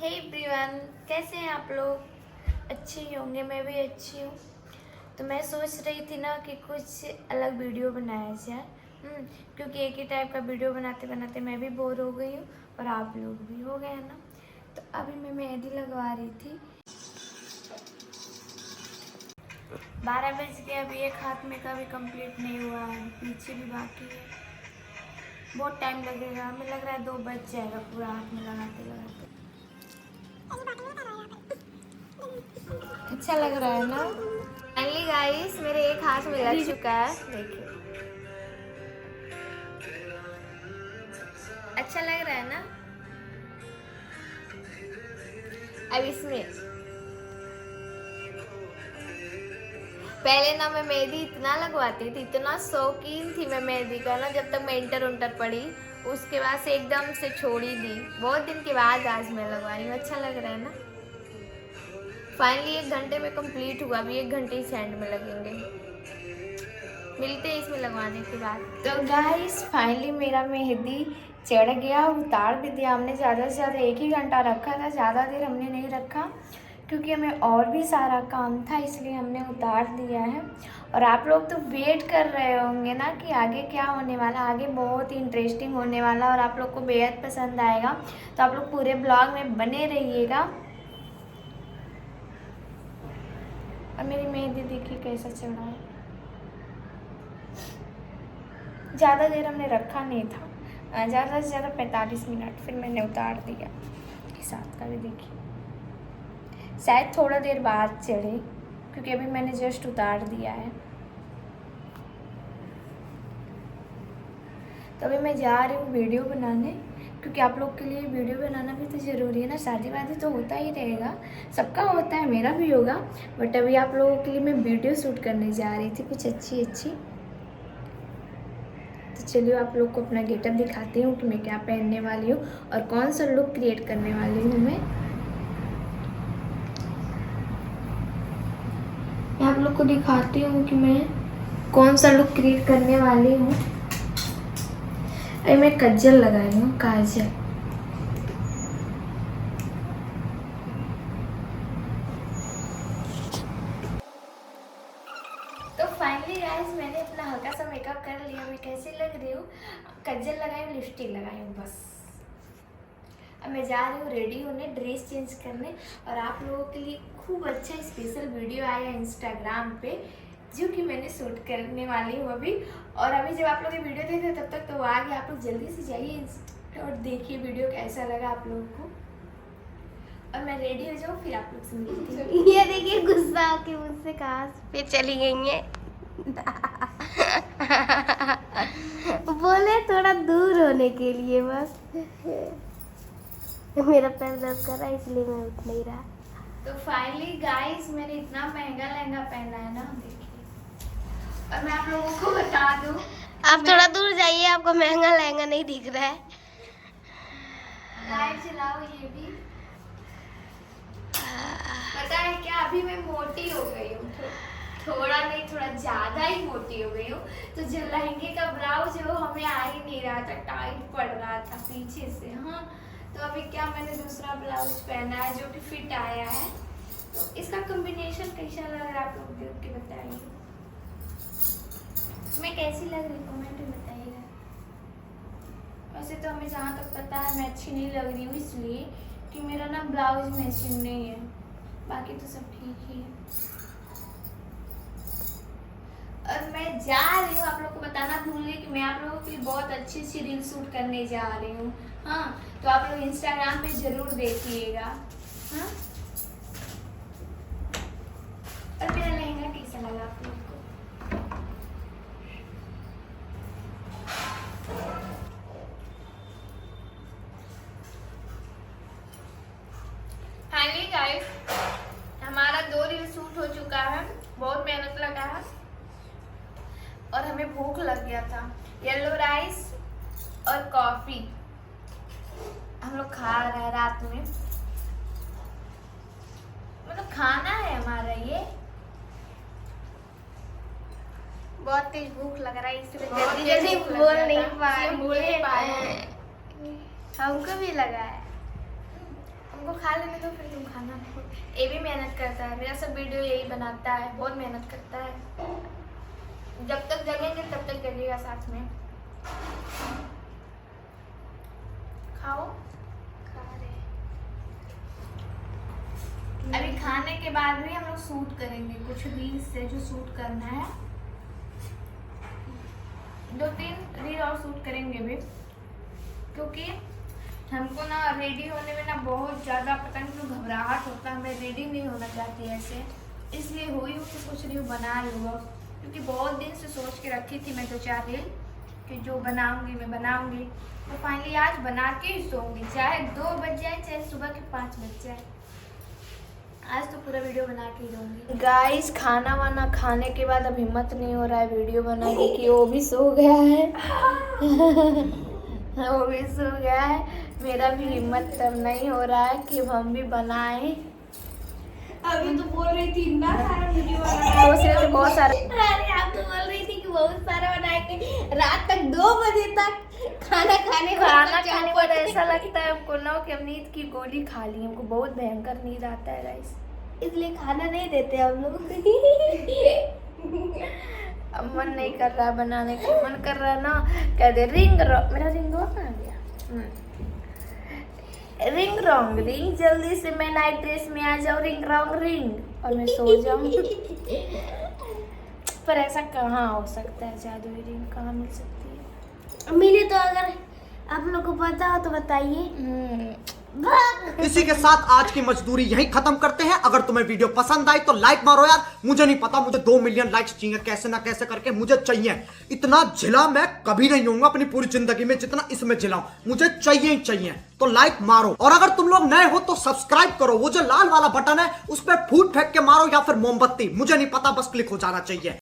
Hey everyone, कैसे हैं आप लोग? अच्छे ही होंगे, मैं भी अच्छी हूँ। तो मैं सोच रही थी ना कि कुछ अलग वीडियो बनाया जाए, क्योंकि एक ही टाइप का वीडियो बनाते बनाते मैं भी बोर हो गई हूँ और आप लोग भी हो गए हैं ना। तो अभी मैं मेहंदी लगवा रही थी। 12 बज गए, अभी एक हाथ में का भी कंप्लीट नहीं हुआ है, पीछे भी बाकी है। बहुत टाइम लगेगा, हमें लग रहा है 2 बज जाएगा पूरा हाथ में लगाते लगाते। अच्छा लग रहा है ना? फाइनली गाइस मेरे एक हाथ में लग चुका है, देखिए। अच्छा लग रहा है ना? अब इसमें पहले ना मैं मेहंदी इतना लगवाती थी, इतना शौकीन थी मैं मेहंदी का ना, जब तक मैं इंटर पढ़ी। उसके बाद से एकदम से छोड़ ही दी। बहुत दिन के बाद आज मैं लगवा रही हूँ। अच्छा लग रहा है ना? फाइनली 1 घंटे में कंप्लीट हुआ, अभी 1 घंटे इस हैंड में लगेंगे। मिलते हैं इसमें लगवाने के बाद। तो गाइस फाइनली मेरा मेहंदी चढ़ गया, उतार भी दिया हमने। ज़्यादा से ज़्यादा 1 ही घंटा रखा था, ज़्यादा देर हमने नहीं रखा क्योंकि हमें और भी सारा काम था, इसलिए हमने उतार दिया है। और आप लोग तो वेट कर रहे होंगे ना कि आगे क्या होने वाला। आगे बहुत ही इंटरेस्टिंग होने वाला और आप लोग को बेहद पसंद आएगा, तो आप लोग पूरे ब्लॉग में बने रहिएगा। और मेरी मेहंदी देखिए कैसा चढ़ा है। ज़्यादा देर हमने रखा नहीं था, ज़्यादा से ज़्यादा 45 मिनट, फिर मैंने उतार दिया। इस हाथ का भी देखिए, शायद थोड़ा देर बाद चढ़े क्योंकि अभी मैंने जस्ट उतार दिया है। तो अभी मैं जा रही हूँ वीडियो बनाने, क्योंकि आप लोग के लिए वीडियो बनाना भी तो ज़रूरी है ना। शादी वादी तो होता ही रहेगा, सबका होता है, मेरा भी होगा, बट अभी आप लोगों के लिए मैं वीडियो शूट करने जा रही थी कुछ अच्छी। तो चलिए आप लोग को अपना गेटअप दिखाती हूँ कि मैं क्या पहनने वाली हूँ और कौन सा लुक क्रिएट करने वाली हूँ मैं आप लोग को दिखाती हूँ कि मैं कौन सा लुक क्रिएट करने वाली हूँ। अरे मैं काजल लगाई हूँ, काजल। तो फाइनली गाइस मैंने अपना हल्का सा मेकअप कर लिया। मैं कैसी लग रही हूँ? काजल लगाई हूँ, लिपस्टिक लगाई हूँ, बस। अब मैं जा रही हूँ रेडी होने, ड्रेस चेंज करने। और आप लोगों के लिए खूब अच्छा स्पेशल वीडियो आया इंस्टाग्राम पे, जो कि मैंने शूट करने वाली हूँ अभी। और अभी जब आप लोग ये वीडियो देख रहे हैं तब तक तो वो आ गया। आप लोग जल्दी से जाइए और देखिए वीडियो कैसा लगा आप लोगों को। और मैं रेडी हो जाऊँ फिर आप लोग से मिलती हूँ। ये देखिए गुस्सा आके मुझसे कहाँ पे चली गई है। बोले थोड़ा दूर होने के लिए बस। मेरा पैर दर्द कर रहा है इसलिए मैं उठ नहीं रहा। तो फाइनली गाइस मैंने इतना महंगा लहंगा पहना है ना, देखिए। और मैं आप लोगों को बता दूं, आप थोड़ा दूर जाइए, आपको महंगा लहंगा नहीं दिख रहा है। लाइट चलाओ ये भी। पता है क्या, अभी मैं मोटी हो गई हूँ, थोड़ा नहीं थोड़ा ज्यादा ही मोटी हो गई हूँ। तो जो लहंगे का ब्लाउज है वो हमें आ ही नहीं रहा था, टाइट पड़ रहा था पीछे से। हाँ, तो अभी क्या मैंने दूसरा ब्लाउज पहना है जो कि फिट आया है। तो इसका कॉम्बिनेशन कैसा लग रहा है आप लोग देख के बताइए। मैं कैसी लग रही कमेंट में बताइएगा। वैसे तो हमें जहाँ तक पता है मैं अच्छी नहीं लग रही हूँ, इसलिए कि मेरा ना ब्लाउज मैचिंग नहीं है, बाकी तो सब ठीक ही है। और मैं जा रही हूँ, आप लोग को बताना भूल गई कि मैं आप लोगों के लिए बहुत अच्छी अच्छी रील शूट करने जा रही हूँ। हाँ, तो आप लोग इंस्टाग्राम पे जरूर देखिएगा। हाँ, और मेरा लहंगा कैसा लगा आप लोग को? फाइनली गाइस हमारा 2 रील शूट हो चुका है, बहुत मेहनत लगा है और हमें भूख लग गया था। येलो राइस और कॉफी हम लोग खा रहे हैं रात में, मतलब खाना है हमारा ये। बहुत तेज भूख लग रहा है इसलिए बहुत जल्दी तेज जल्दी भूख लग बोल रहा नहीं था, पा इसलिए बोल नहीं पा रहे रही। हमको भी लगा है। हमको खा लेने दो, फिर तुम खाना। ये भी मेहनत करता है, मेरा सब वीडियो यही बनाता है, बहुत मेहनत करता है। जब तक जगेंगे तब तक करिएगा साथ में। खाओ। अभी खाने के बाद भी हम लोग शूट करेंगे कुछ रील्स से, जो शूट करना है। 2-3 रील और शूट करेंगे भी, क्योंकि हमको ना रेडी होने में ना बहुत ज़्यादा पता नहीं क्यों घबराहट होता है। मैं रेडी नहीं होना चाहती ऐसे, इसलिए हुई हूँ कि सोच रही हूँ बना लूँ, क्योंकि बहुत दिन से सोच के रखी थी मैं 2-4 रील कि जो बनाऊंगी मैं बनाऊंगी। तो फाइनली आज बना के ही सोऊंगी, चाहे 2 बज जाए चाहे सुबह के 5 बज जाए। आज तो पूरा वीडियो बना के ही रहूंगी। गाइस खाना वाना खाने के बाद अब हिम्मत नहीं हो रहा है वीडियो बनाने की। वो भी सो गया है वो भी सो गया है। मेरा भी हिम्मत तब नहीं हो रहा है कि हम भी बनाएं। अभी तो बोल रही थी इतना सारा वीडियो बनाना, तो सिर्फ बहुत सारे। अरे आप तो बोल रही थी कि बहुत सारा बनाएंगे, रात तक 2 बजे तक खाना खाने पर ऐसा लगता है हमको ना कि हम नींद की गोली खा ली। हमको बहुत भयंकर नींद आता है गाइस, इसलिए खाना नहीं देते हम लोग। अब मन नहीं कर रहा बनाने का, मन कर रहा ना कह दे रिंग रॉन्ग। मेरा रिंग रॉन्ग कहाँ गया? रिंग रॉन्ग रिंग, जल्दी से मैं नाइट ड्रेस में आ जाऊँ, रिंग रॉन्ग रिंग, और मैं सो जाऊँ। पर ऐसा कहाँ हो सकता है? जादुई रिंग कहाँ मिल सकती है? मिले तो अगर आप लोग को पता हो तो बताइए। इसी के साथ आज की मजदूरी यहीं खत्म करते हैं। अगर तुम्हें वीडियो पसंद आई तो लाइक मारो यार। मुझे नहीं पता, मुझे 2 मिलियन लाइक्स चाहिए, कैसे ना कैसे करके मुझे चाहिए। इतना झिला मैं कभी नहीं होऊंगा अपनी पूरी जिंदगी में जितना इसमें झिलाऊं, मुझे चाहिए ही चाहिए। तो लाइक मारो, और अगर तुम लोग नए हो तो सब्सक्राइब करो। वो जो लाल वाला बटन है उस पर फूट फेंक के मारो या फिर मोमबत्ती, मुझे नहीं पता, बस क्लिक हो जाना चाहिए।